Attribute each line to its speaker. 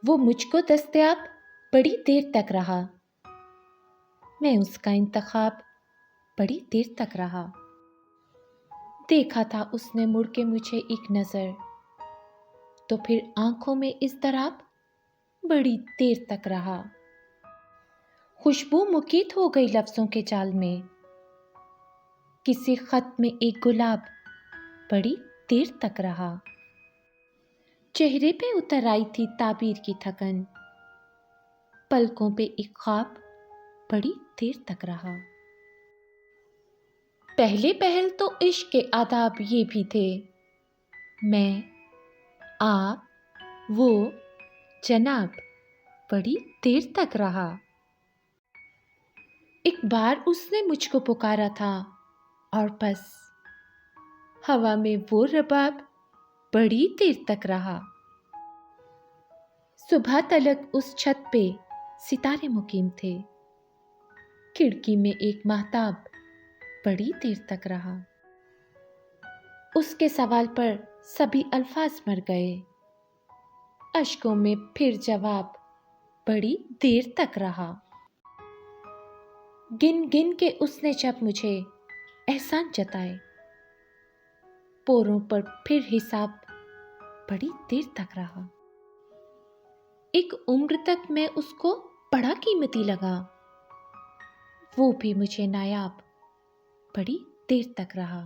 Speaker 1: وہ مجھ کو دستیاب بڑی دیر تک رہا، میں اس کا انتخاب بڑی دیر تک رہا۔ دیکھا تھا اس نے مڑ کے مجھے ایک نظر، تو پھر آنکھوں میں اضطراب بڑی دیر تک رہا۔ خوشبو مقید ہو گئی لفظوں کے جال میں، کسی خط میں ایک گلاب بڑی دیر تک رہا۔ چہرے پہ اتر آئی تھی تعبیر کی تھکن، پلکوں پہ ایک خواب بڑی دیر تک رہا۔ پہلے پہل تو عشق کے آداب یہ بھی تھے، میں، آپ، وہ، جناب بڑی دیر تک رہا۔ ایک بار اس نے مجھ کو پکارا تھا اور بس ہوا میں وہ رباب بڑی دیر تک رہا۔ صبح تلک اس چھت پہ ستارے مقیم تھے، کھڑکی میں ایک ماہتاب بڑی دیر تک رہا۔ اس کے سوال پر سبھی الفاظ مر گئے، اشکوں میں پھر جواب بڑی دیر تک رہا۔ گن گن کے اس نے جب مجھے احسان جتائے، پوروں پر پھر حساب بڑی دیر تک رہا۔ ایک عمر تک میں اس کو بڑا قیمتی لگا، وہ بھی مجھے نایاب بڑی دیر تک رہا۔